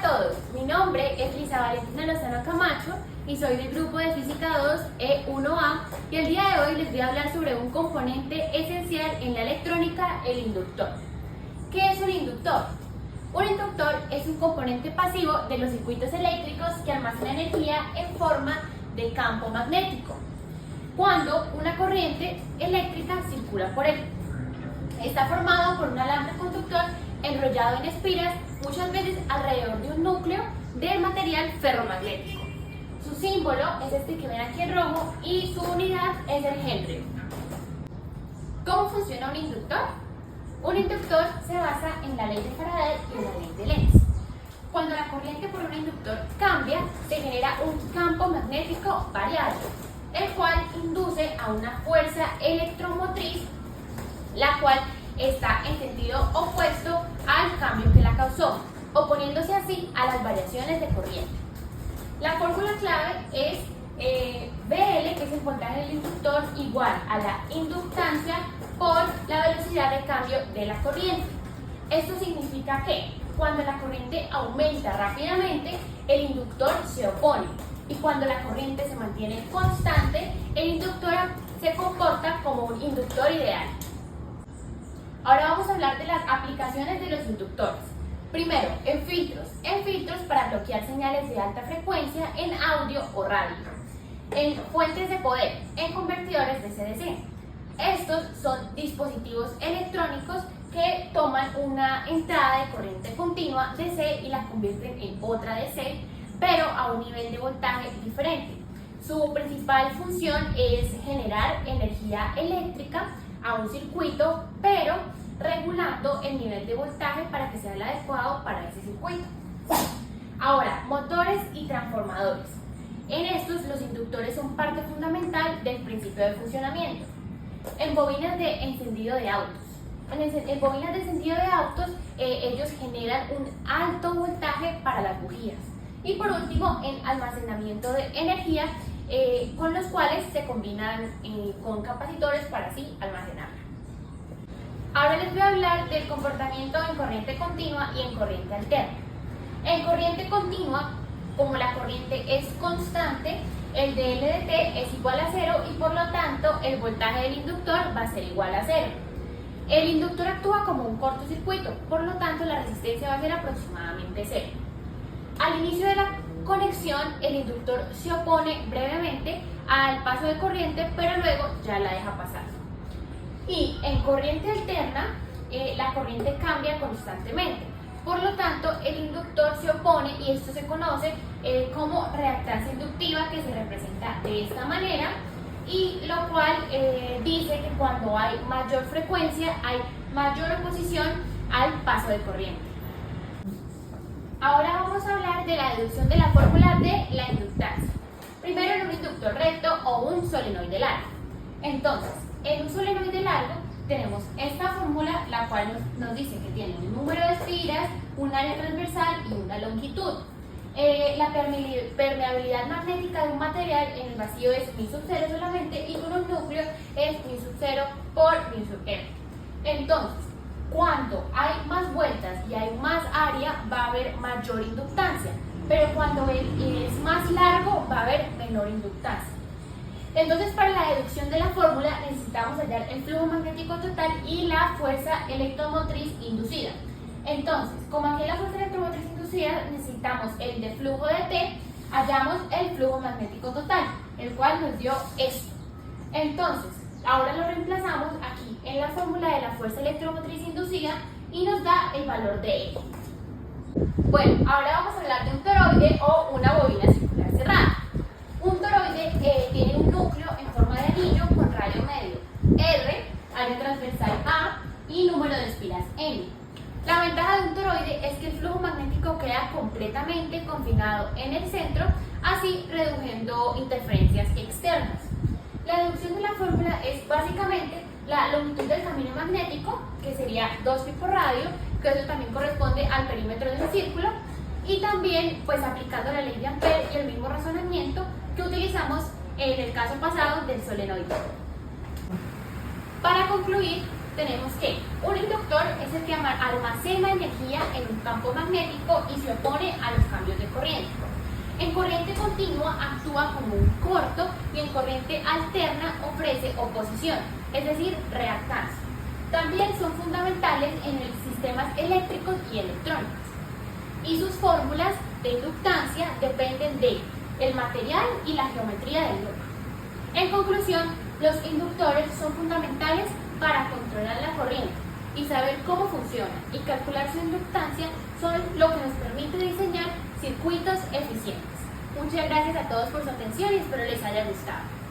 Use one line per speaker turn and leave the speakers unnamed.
todos, mi nombre es Lisa Valentina Lozano Camacho y soy del grupo de Física 2 E1A y el día de hoy les voy a hablar sobre un componente esencial en la electrónica, el inductor. ¿Qué es un inductor? Un inductor es un componente pasivo de los circuitos eléctricos que almacena energía en forma de campo magnético cuando una corriente eléctrica circula por él. Está formado por un alambre conductor enrollado en espiras, muchas veces alrededor de un núcleo de material ferromagnético. Su símbolo es este que ven aquí en rojo y su unidad es el Henry. ¿Cómo funciona un inductor? Un inductor se basa en la ley de Faraday y en la ley de Lenz. Cuando la corriente por un inductor cambia, se genera un campo magnético variable, el cual induce a una fuerza electromotriz, la cual está en sentido opuesto al cambio que la causó, oponiéndose así a las variaciones de corriente. La fórmula clave es BL, que es el voltaje del inductor, igual a la inductancia por la velocidad de cambio de la corriente. Esto significa que cuando la corriente aumenta rápidamente, el inductor se opone, y cuando la corriente se mantiene constante, el inductor se comporta como un inductor ideal. Ahora vamos a hablar de las aplicaciones de los inductores. Primero, en filtros para bloquear señales de alta frecuencia en audio o radio, en fuentes de poder, en convertidores de CDC. Estos son dispositivos electrónicos que toman una entrada de corriente continua DC y la convierten en otra DC, pero a un nivel de voltaje diferente. Su principal función es generar energía eléctrica a un circuito, pero regulando el nivel de voltaje para que sea el adecuado para ese circuito. Ahora, motores y transformadores. En estos, los inductores son parte fundamental del principio de funcionamiento. En bobinas de encendido de autos. En bobinas de encendido de autos, ellos generan un alto voltaje para las bujías. Y por último, en almacenamiento de energía, con los cuales se combinan con capacitores para así almacenarla. Ahora les voy a hablar del comportamiento en corriente continua y en corriente alterna. En corriente continua, como la corriente es constante, el dL de T es igual a 0 y por lo tanto el voltaje del inductor va a ser igual a 0. El inductor actúa como un cortocircuito, por lo tanto la resistencia va a ser aproximadamente 0. Al inicio de la conexión, el inductor se opone brevemente al paso de corriente, pero luego ya la deja pasar. Y en corriente alterna, la corriente cambia constantemente. Por lo tanto, el inductor se opone y esto se conoce como reactancia inductiva, que se representa de esta manera, y lo cual dice que cuando hay mayor frecuencia hay mayor oposición al paso de corriente. Ahora vamos a hablar de la deducción de la fórmula de la inductancia. Primero, en un inductor recto o un solenoide largo. Entonces, en un solenoide largo tenemos esta fórmula, la cual nos dice que tiene un número de espiras, un área transversal y una longitud. La permeabilidad magnética de un material en el vacío es μ sub 0 solamente y con un núcleo es μ sub 0 por μ sub m. Entonces, cuando hay más vueltas y hay más área, va a haber mayor inductancia, pero cuando es más largo, va a haber menor inductancia. Entonces, para la deducción de la fórmula necesitamos hallar el flujo magnético total y la fuerza electromotriz inducida. Entonces, como aquí la fuerza electromotriz inducida, necesitamos el de flujo de T, hallamos el flujo magnético total, el cual nos dio esto. Entonces, ahora lo reemplazamos aquí en la fórmula de la fuerza electromotriz inducida y nos da el valor de E. Bueno, ahora vamos a hablar de un toroide o una bobina circular cerrada. Un toroide tiene un núcleo en forma de anillo con radio medio R, área transversal A y número de espiras N. La ventaja de un toroide es que el flujo magnético queda completamente confinado en el centro, así reduciendo interferencias externas. La deducción de la fórmula es básicamente la longitud del camino magnético, que sería 2π por radio, que eso también corresponde al perímetro de un círculo, y también pues aplicando la ley de Ampère y el mismo razonamiento que utilizamos en el caso pasado del solenoide. Para concluir, tenemos que un inductor es el que almacena energía en un campo magnético y se opone a los cambios de corriente. En corriente continua actúa como un corto y en corriente alterna ofrece oposición, es decir, reactancia. También son fundamentales en los sistemas eléctricos y electrónicos. Y sus fórmulas de inductancia dependen del material y la geometría del núcleo. En conclusión, los inductores son fundamentales para controlar la corriente y saber cómo funciona y calcular su inductancia son lo que nos permite diseñar circuitos eficientes. Muchas gracias a todos por su atención y espero les haya gustado.